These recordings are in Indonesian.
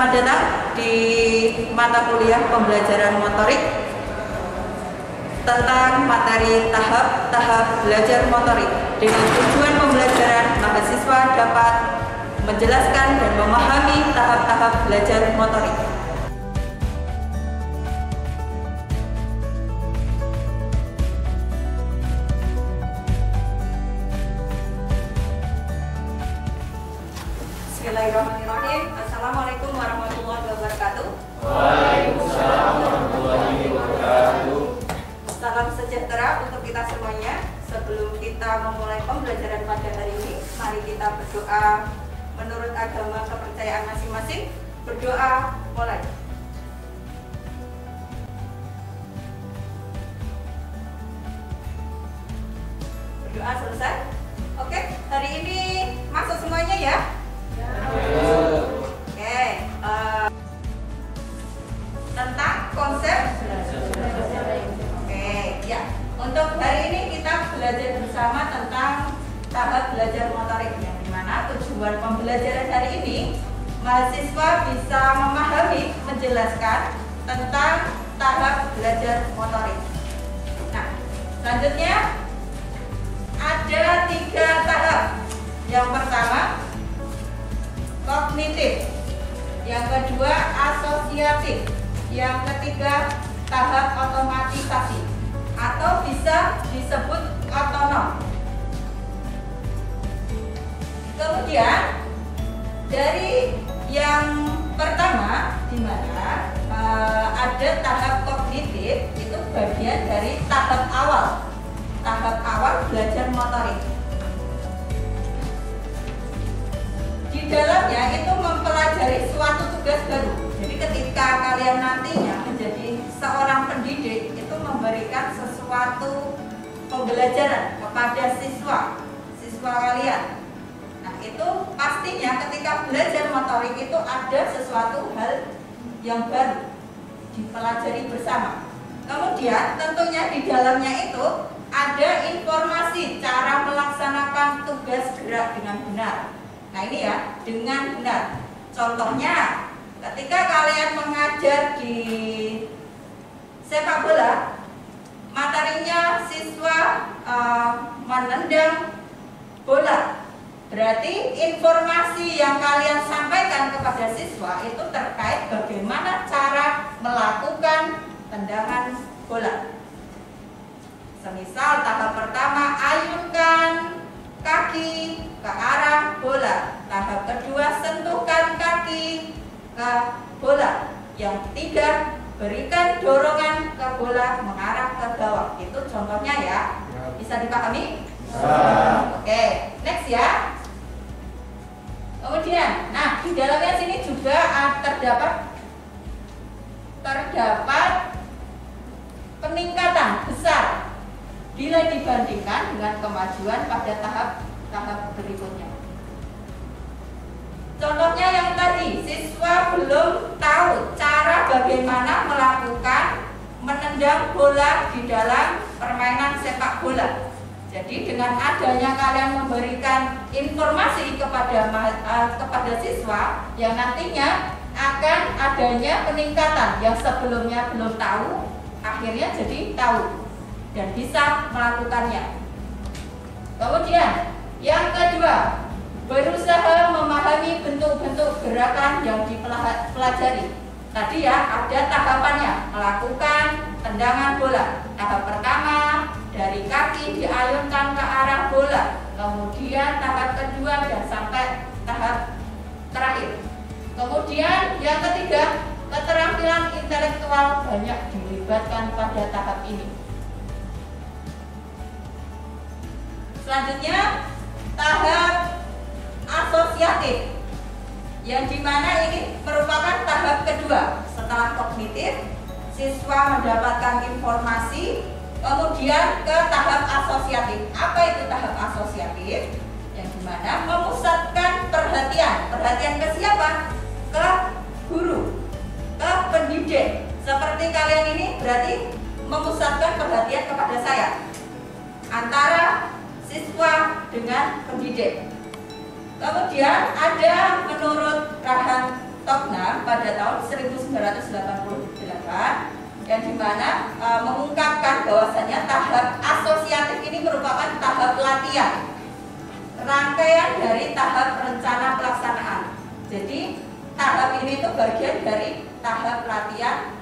Selamat datang di mata kuliah pembelajaran motorik tentang materi tahap-tahap belajar motorik. Dengan tujuan pembelajaran, mahasiswa dapat menjelaskan dan memahami tahap-tahap belajar motorik. Bismillahirrahmanirrahim. Assalamualaikum warahmatullahi wabarakatuh. Waalaikumsalam warahmatullahi wabarakatuh. Salam sejahtera untuk kita semuanya. Sebelum kita memulai pembelajaran pada hari ini, mari kita berdoa menurut agama kepercayaan masing-masing. Berdoa mulai. Berdoa selesai. Oke, hari ini masuk semuanya ya. Oke, tentang konsep. Oke, ya. Untuk hari ini kita belajar bersama tentang tahap belajar motorik, yang dimana tujuan pembelajaran hari ini mahasiswa bisa memahami, menjelaskan tentang tahap belajar motorik. Nah, selanjutnya ada 3 tahap. Yang pertama kognitif, yang kedua asosiatif, yang ketiga tahap otomatisasi atau bisa disebut otonom. Kemudian dari yang pertama, di mana ada tahap kognitif, itu bagian dari tahap awal belajar motorik. Di dalamnya itu mempelajari suatu tugas baru. Jadi ketika kalian nantinya menjadi seorang pendidik, itu memberikan sesuatu pembelajaran kepada siswa kalian. Nah, itu pastinya ketika belajar motorik itu ada sesuatu hal yang baru dipelajari bersama. Kemudian tentunya di dalamnya itu ada informasi cara melaksanakan tugas gerak dengan benar. Nah, ini ya, dengan benar. Contohnya, ketika kalian mengajar di sepak bola, materinya siswa menendang bola. Berarti informasi yang kalian sampaikan kepada siswa itu terkait bagaimana cara melakukan tendangan bola. Semisal tahap pertama, ayunkan kaki ke arah bola. Tahap kedua, sentuhkan kaki ke bola. Yang ketiga, berikan dorongan ke bola mengarah ke gawang. Itu contohnya ya. Bisa dipahami? Oke, next ya. Kemudian, nah di dalamnya sini juga terdapat peningkatan besar bila dibandingkan dengan kemajuan pada tahap berikutnya. Contohnya yang tadi, siswa belum tahu cara bagaimana melakukan menendang bola di dalam permainan sepak bola. Jadi dengan adanya kalian memberikan informasi kepada siswa, yang nantinya akan adanya peningkatan yang sebelumnya belum tahu, akhirnya jadi tahu dan bisa melakukannya. Kemudian yang kedua, berusaha memahami bentuk-bentuk gerakan yang dipelajari. Tadi ya ada tahapannya, melakukan tendangan bola. Tahap pertama dari kaki diayunkan ke arah bola. Kemudian tahap kedua dan sampai tahap terakhir. Kemudian yang ketiga, keterampilan intelektual banyak dilibatkan pada tahap ini. Selanjutnya tahap asosiatif, yang dimana ini merupakan tahap kedua setelah kognitif. Siswa mendapatkan informasi, kemudian ke tahap asosiatif. Apa itu tahap asosiatif? Yang dimana memusatkan perhatian ke siapa? Ke guru, ke pendidik. Seperti kalian ini berarti memusatkan perhatian kepada saya, antara siswa dengan pendidik. Kemudian ada menurut Rahan Tottenham pada tahun 1988 yang dimana mengungkapkan bahwasannya tahap asosiatif ini merupakan tahap latihan, rangkaian dari tahap rencana pelaksanaan. Jadi tahap ini itu bagian dari tahap latihan,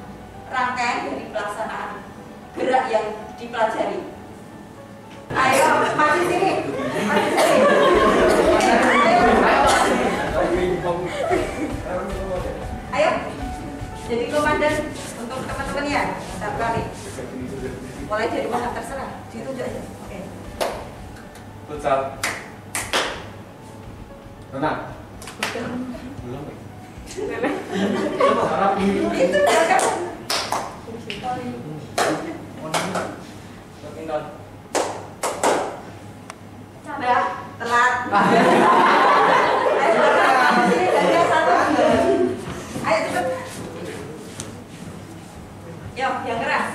rangkaian dari pelaksanaan gerak yang dipelajari. Ayo, maju sini. Maju sini. Ayo. Jadi komandan untuk teman-temannya. Satu kali. Mulai dari mana terserah. Ditunjuk aja. Oke. Futsal. Renang. Belum. Itu kan. Udah telat. Ayo cepet. Yo, yang keras.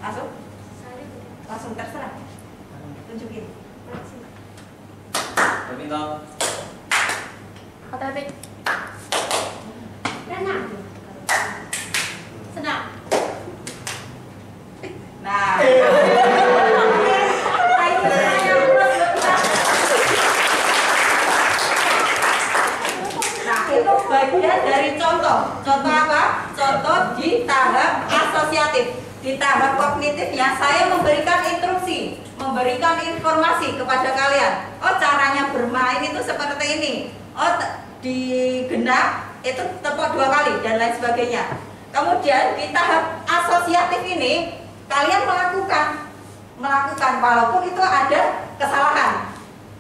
Masuk. Langsung terserah. Tunjukin. Badminton. Atletik. Renang. Senam. Nah. Nah, itu bagian dari contoh. Contoh apa? Contoh di tahap asosiatif. Di tahap kognitifnya saya memberikan instruksi, memberikan informasi kepada kalian. Oh, caranya bermain itu seperti ini. Oh, di genap itu tepuk 2 kali dan lain sebagainya. Kemudian di tahap asosiatif ini kalian melakukan walaupun itu ada kesalahan.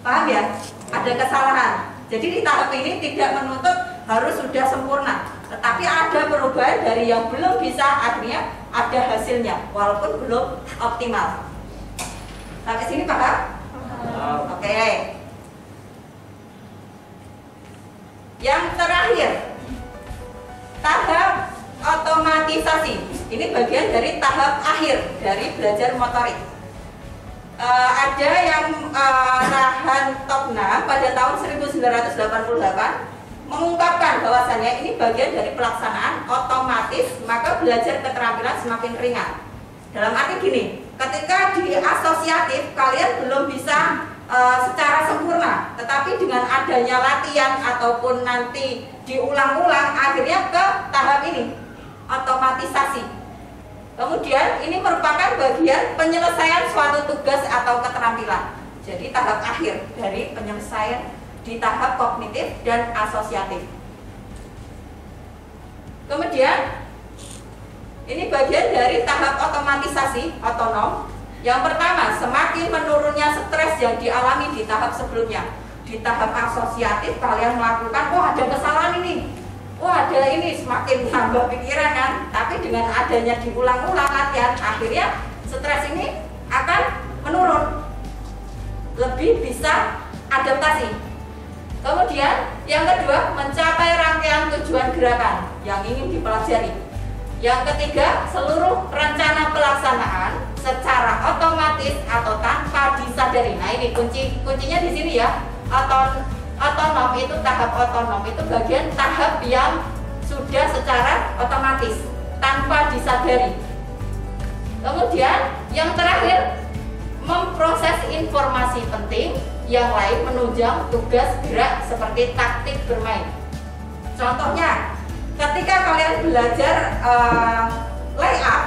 Paham ya? Ada kesalahan. Jadi di tahap ini tidak menuntut harus sudah sempurna, tetapi ada perubahan dari yang belum bisa akhirnya ada hasilnya walaupun belum optimal. Sampai sini paham? Oke. Yang terakhir, tahap otomatisasi. Ini bagian dari tahap akhir dari belajar motorik. Ada yang Rahan Tottenham pada tahun 1988 mengungkapkan bahwasannya ini bagian dari pelaksanaan otomatis, maka belajar keterampilan semakin ringan. Dalam arti gini, ketika di asosiatif kalian belum bisa secara sempurna, tetapi dengan adanya latihan ataupun nanti diulang-ulang akhirnya ke tahap ini, otomatisasi. Kemudian ini merupakan bagian penyelesaian suatu tugas atau keterampilan. Jadi tahap akhir dari penyelesaian di tahap kognitif dan asosiatif. Kemudian ini bagian dari tahap otomatisasi otonom. Yang pertama, semakin menurunnya stres yang dialami di tahap sebelumnya. Di tahap asosiatif kalian melakukan, wah ada kesalahan ini, wah ada ini, semakin tambah pikiran kan. Tapi dengan adanya diulang-ulang latihan, akhirnya stres ini akan menurun, lebih bisa adaptasi. Kemudian yang kedua, mencapai rangkaian tujuan gerakan yang ingin dipelajari. Yang ketiga, seluruh rencana pelaksanaan secara otomatis atau tanpa disadari. Nah ini kuncinya di sini ya. Otonom itu tahap otonom itu bagian tahap yang sudah secara otomatis tanpa disadari. Kemudian yang terakhir, memproses informasi penting yang lain menunjang tugas gerak seperti taktik bermain. Contohnya, ketika kalian belajar layup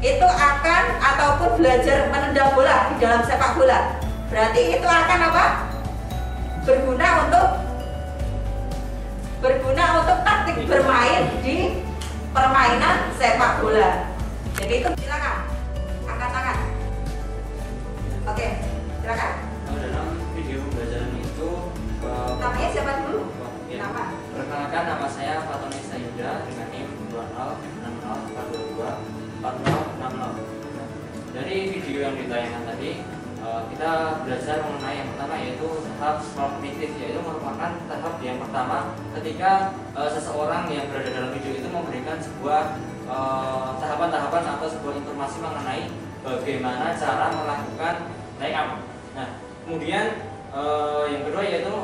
itu akan ataupun belajar menendang bola di dalam sepak bola, berarti itu akan apa? Berguna untuk taktik bermain di permainan sepak bola. Jadi itu silakan angkat tangan. Oke, silakan. Dalam video pembelajaran itu Namanya siapa dulu? Ya. Nama? Perkenalkan, nama saya Fatoni Sayuda dengan NIM 20604060. Dari video yang ditayangkan tadi, kita belajar mengenai yang pertama yaitu tahap kognitif, yaitu merupakan tahap yang pertama ketika seseorang yang berada dalam video itu memberikan sebuah tahapan-tahapan atau sebuah informasi mengenai bagaimana cara melakukan layup. Nah, kemudian yang kedua yaitu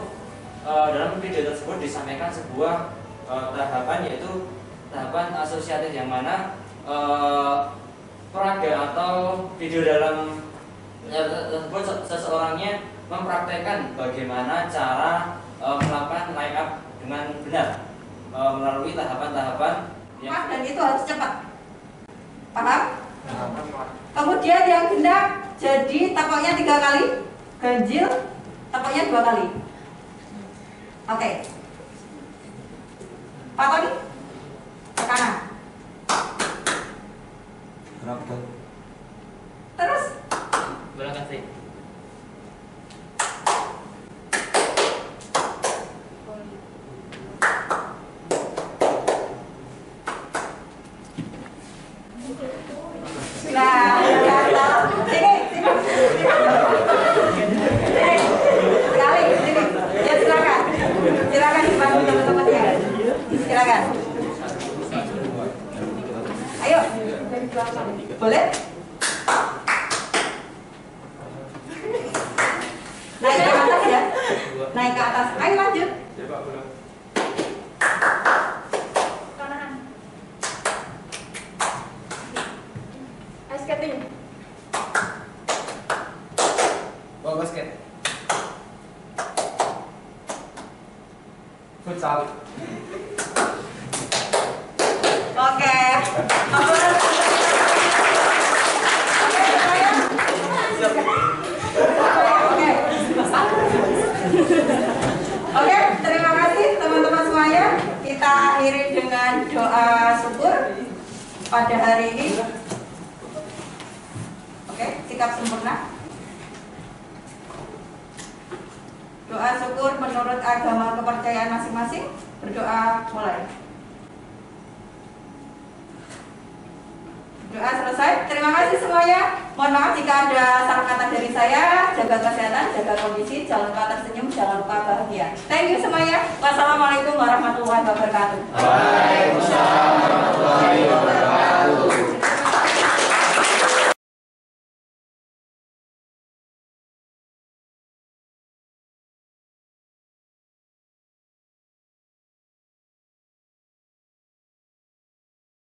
dalam video tersebut disampaikan sebuah tahapan, yaitu tahapan asosiatif, yang mana peraga atau video dalam tersebut seseorangnya mempraktekkan bagaimana cara melakukan line up dengan benar melalui tahapan-tahapan dan itu harus cepat. Paham? Kemudian yang genap, jadi tapaknya 3 kali, ganjil tapaknya 2 kali. Oke. Pak Tony, ke kanan. Terus bola kasih. nah, sini. Sekali, sini. Ya silakan. Silakan dibantu teman-teman ya. Silakan. Ayo. Boleh? Naik ke atas ya. Naik ke atas. Ayo lanjut. Kanan. Ice skating. Bola basket. Futsal. Oke. Oke, terima kasih teman-teman semuanya. Kita akhiri dengan doa syukur pada hari ini. Oke, sikap sempurna. Doa syukur menurut agama kepercayaan masing-masing. Berdoa mulai. Doa selesai. Terima kasih semuanya. Mohon maaf jika ada salah kata dari saya. Jaga kesehatan, jaga kondisi, jangan lupa tersenyum, jangan lupa bahagia. Thank you semuanya. Wassalamualaikum warahmatullahi wabarakatuh. Waalaikumsalam warahmatullahi wabarakatuh.